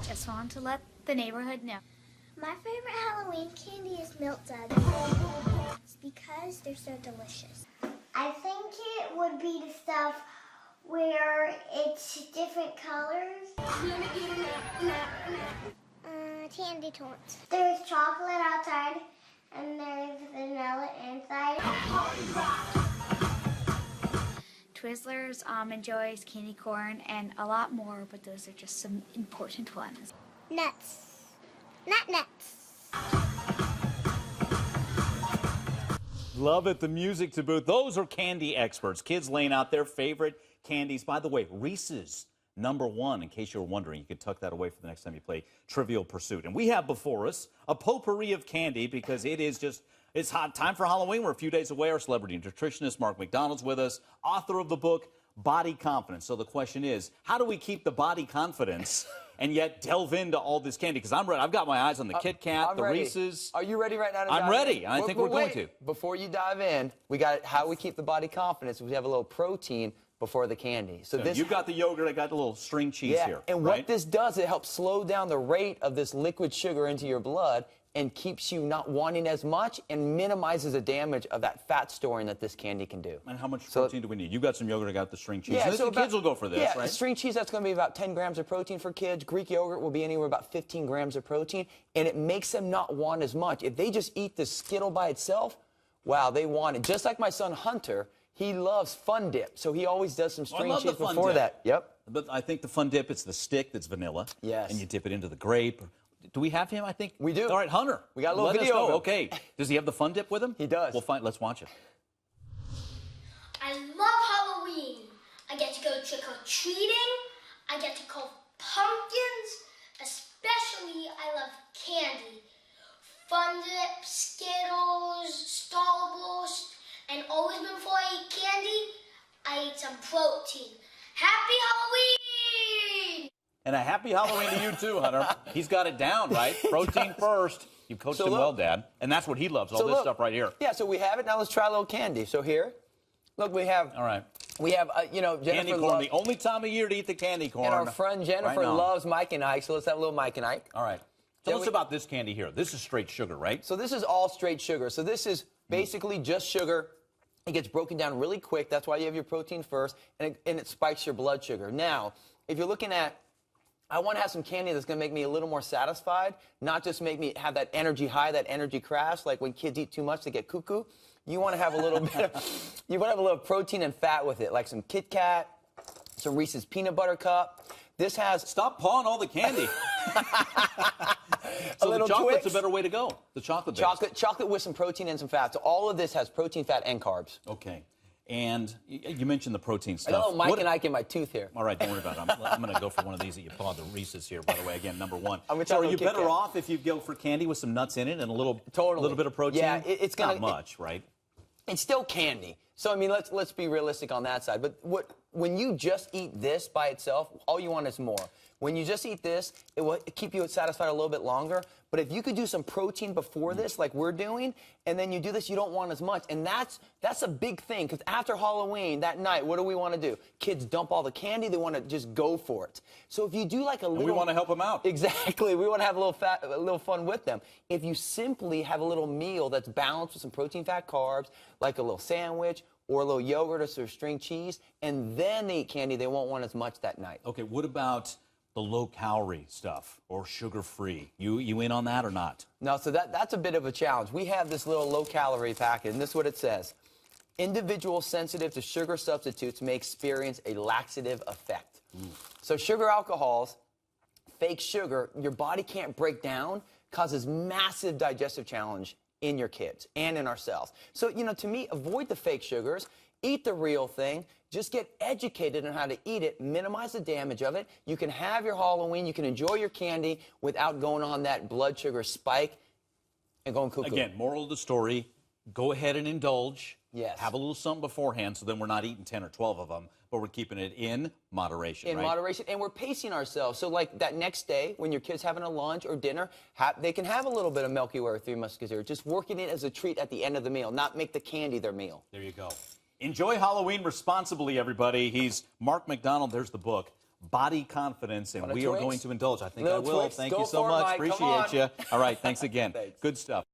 Just want to let the neighborhood know. My favorite Halloween candy is Milk Duds. It's because they're so delicious. I think it would be the stuff where it's different colors. Candy torts. There's chocolate outside and there's vanilla inside. Twizzlers, Almond Joys, candy corn, and a lot more, but those are just some important ones. Nuts. Not nuts. Love it, the music to boot. Those are candy experts. Kids laying out their favorite candies. By the way, Reese's #1, in case you were wondering. You could tuck that away for the next time you play Trivial Pursuit. And we have before us a potpourri of candy because it's hot time for Halloween. We're a few days away. Our celebrity nutritionist, Mark McDonald's with us, author of the book, Body Confidence. So the question is, how do we keep the body confidence and yet delve into all this candy? Because I'm ready. I've got my eyes on the Kit Kat, the ready. Reese's. Are you ready right now to I'm dive ready. in? I think we're going to. Before you dive in, we got how we keep the body confidence. We have a little protein before the candy. So you got the yogurt. I got the little string cheese here. And right? what this does, it helps slow down the rate of this liquid sugar into your blood and keeps you not wanting as much and minimizes the damage of that fat storing that this candy can do. And how much protein do we need? You got some yogurt, I got the string cheese. Yeah, So kids will go for this, yeah, right? String cheese, that's going to be about 10 grams of protein for kids. Greek yogurt will be anywhere about 15 grams of protein, and it makes them not want as much. If they just eat the Skittle by itself, wow, they want it. Just like my son Hunter, he loves Fun Dip, so he always does some string cheese before that. Yep. But I think the Fun Dip, it's the stick that's vanilla. Yes. And you dip it into the grape. Do we have him, I think? We do. All right, Hunter. We got a little let video us of go. him. Okay. Does he have the Fun Dip with him? He does. We'll find. Let's watch it. I love Halloween. I get to go trick-or-treating. I get to cull pumpkins. Especially, I love candy. Fun Dip, Skittles, Stallables, and always before I eat candy, I eat some protein. Happy Halloween! And a happy Halloween to you, too, Hunter. He's got it down, right? Protein first. You coached him well, Dad. And that's what he loves, all this stuff right here. Yeah, so we have it. Now let's try a little candy. So here, look, we have... All right. We have, Jennifer candy corn, the only time of year to eat the candy corn. And our friend Jennifer loves Mike and Ike, so let's have a little Mike and Ike. All right. Tell us about this candy here. This is straight sugar, right? So this is all straight sugar. So this is basically just sugar. It gets broken down really quick. That's why you have your protein first, and it spikes your blood sugar. Now, if you're looking at, I want to have some candy that's going to make me a little more satisfied, not just make me have that energy high, that energy crash, like when kids eat too much, they get cuckoo. You want to have a little bit of, you want to have a little protein and fat with it, like some Kit Kat, some Reese's Peanut Butter Cup. This has... Stop pawing all the candy. So the chocolate's a better way to go. The chocolate base. Chocolate with some protein and some fat. So all of this has protein, fat, and carbs. Okay. And you mentioned the protein stuff. I know Mike and Ike in my tooth here. All right, don't worry about it. I'm going to go for one of these that you pawed, the Reese's here, by the way, again, #1. So are you better off if you go for candy with some nuts in it and a little bit of protein? Yeah, it's not much, right? It's still candy. So, I mean, let's be realistic on that side. But when you just eat this by itself, all you want is more. When you just eat this, it will keep you satisfied a little bit longer. But if you could do some protein before this, like we're doing, and then you do this, you don't want as much. And that's a big thing, because after Halloween, that night, what do we want to do? Kids dump all the candy. They want to just go for it. So if you do like a little... we want to help them out. Exactly. We want to have a little fun with them. If you simply have a little meal that's balanced with some protein, fat, carbs, like a little sandwich or a little yogurt or some string cheese, and then they eat candy, they won't want as much that night. Okay, what about the low-calorie stuff or sugar-free? You in on that or not? No, so that's a bit of a challenge. We have this little low-calorie packet, and this is what it says. Individuals sensitive to sugar substitutes may experience a laxative effect. So sugar alcohols, fake sugar, your body can't break down, causes massive digestive challenge in your kids and in ourselves. So, to me, avoid the fake sugars, eat the real thing, just get educated on how to eat it, minimize the damage of it. You can have your Halloween, you can enjoy your candy without going on that blood sugar spike and going cuckoo. Again, moral of the story, go ahead and indulge. Yes. Have a little something beforehand, so then we're not eating 10 or 12 of them, but we're keeping it in moderation, In moderation, and we're pacing ourselves. So, like, that next day, when your kid's having a lunch or dinner, they can have a little bit of Milky Way or Three Musketeers, just working it as a treat at the end of the meal, not make the candy their meal. There you go. Enjoy Halloween responsibly, everybody. He's Mark McDonald. There's the book, body confidence, and Want a we are Twix? going to indulge. I think Little I will. Twix? Thank Go you so for it, much. Mike. Come Appreciate on. you. All right, thanks again. Thanks. Good stuff.